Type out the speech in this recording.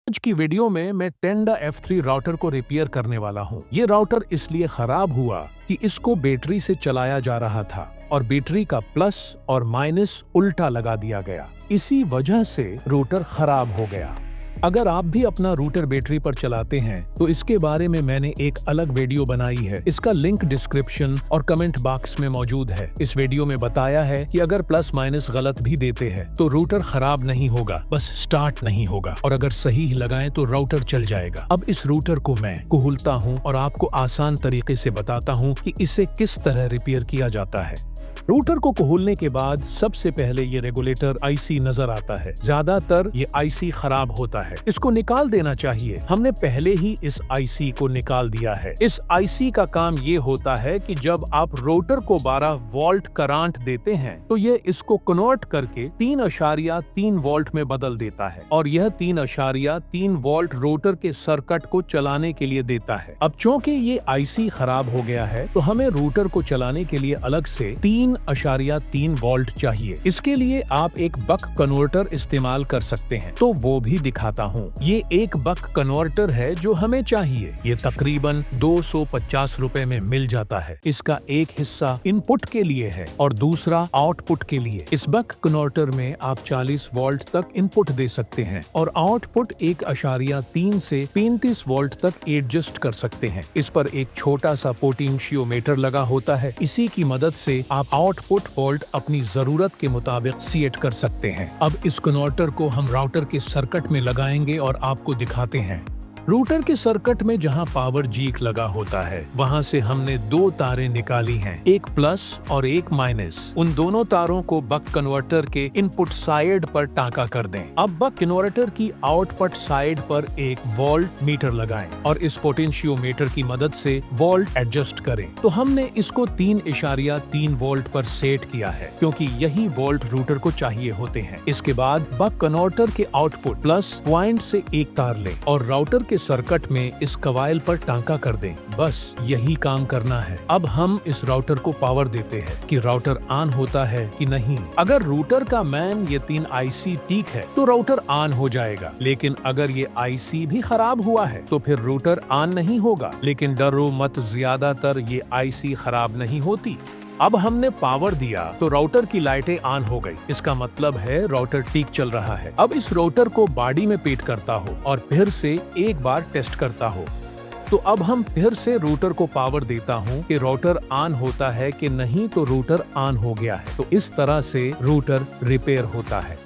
आज की वीडियो में मैं टेंडा F3 राउटर को रिपेयर करने वाला हूँ। ये राउटर इसलिए खराब हुआ कि इसको बैटरी से चलाया जा रहा था और बैटरी का प्लस और माइनस उल्टा लगा दिया गया। इसी वजह से राउटर खराब हो गया। अगर आप भी अपना रूटर बैटरी पर चलाते हैं तो इसके बारे में मैंने एक अलग वीडियो बनाई है। इसका लिंक डिस्क्रिप्शन और कमेंट बॉक्स में मौजूद है। इस वीडियो में बताया है कि अगर प्लस माइनस गलत भी देते हैं तो रूटर खराब नहीं होगा, बस स्टार्ट नहीं होगा, और अगर सही लगाएं तो राउटर चल जाएगा। अब इस रूटर को मैं खोलता हूं और आपको आसान तरीके से बताता हूं कि इसे किस तरह रिपेयर किया जाता है। रूटर को खोलने के बाद सबसे पहले ये रेगुलेटर आईसी नजर आता है। ज्यादातर ये आईसी खराब होता है, इसको निकाल देना चाहिए। हमने पहले ही इस आईसी को निकाल दिया है। इस आईसी का काम ये होता है कि जब आप रोटर को 12 वोल्ट करंट देते हैं तो ये इसको कन्वर्ट करके 3.3 वोल्ट में बदल देता है, और यह 3.3 वोल्ट रोटर के सर्किट को चलाने के लिए देता है। अब चूंकि ये आईसी खराब हो गया है तो हमें रोटर को चलाने के लिए अलग से 3.3 वोल्ट चाहिए। इसके लिए आप एक बक कन्वर्टर इस्तेमाल कर सकते हैं, तो वो भी दिखाता हूँ। ये एक बक कन्वर्टर है जो हमें चाहिए। ये तकरीबन 250 रुपए में मिल जाता है। इसका एक हिस्सा इनपुट के लिए है और दूसरा आउटपुट के लिए। इस बक कन्वर्टर में आप 40 वोल्ट तक इनपुट दे सकते हैं और आउटपुट 1.3 से 35 वोल्ट तक एडजस्ट कर सकते हैं। इस पर एक छोटा सा पोटेंशियोमीटर लगा होता है। इसी की मदद से आप आउटपुट वोल्ट अपनी जरूरत के मुताबिक सेट कर सकते हैं। अब इस कन्वर्टर को हम राउटर के सर्किट में लगाएंगे और आपको दिखाते हैं। रूटर के सर्किट में जहां पावर जैक लगा होता है वहां से हमने 2 तारें निकाली हैं, एक प्लस और एक माइनस। उन दोनों तारों को बक कन्वर्टर के इनपुट साइड पर टांका कर दें। अब बक कन्वर्टर की आउटपुट साइड पर एक वोल्ट मीटर लगाएं और इस पोटेंशियोमीटर की मदद से वोल्ट एडजस्ट करें। तो हमने इसको 3.3 वोल्ट पर सेट किया है क्योंकि यही वोल्ट रूटर को चाहिए होते हैं। इसके बाद बक कन्वर्टर के आउटपुट प्लस पॉइंट से एक तार लें और राउटर के सर्किट में इस कवाइल पर टांका कर दें। बस यही काम करना है। अब हम इस राउटर को पावर देते हैं कि राउटर ऑन होता है कि नहीं। अगर रूटर का मैन ये 3 आईसी ठीक है तो राउटर ऑन हो जाएगा, लेकिन अगर ये आईसी भी खराब हुआ है तो फिर रूटर ऑन नहीं होगा। लेकिन डरो मत, ज्यादातर ये आईसी खराब नहीं होती। अब हमने पावर दिया तो राउटर की लाइटें ऑन हो गई। इसका मतलब है राउटर ठीक चल रहा है। अब इस राउटर को बॉडी में पेट करता हो और फिर से एक बार टेस्ट करता हो। तो अब हम फिर से राउटर को पावर देता हूं कि राउटर ऑन होता है कि नहीं, तो राउटर ऑन हो गया है। तो इस तरह से राउटर रिपेयर होता है।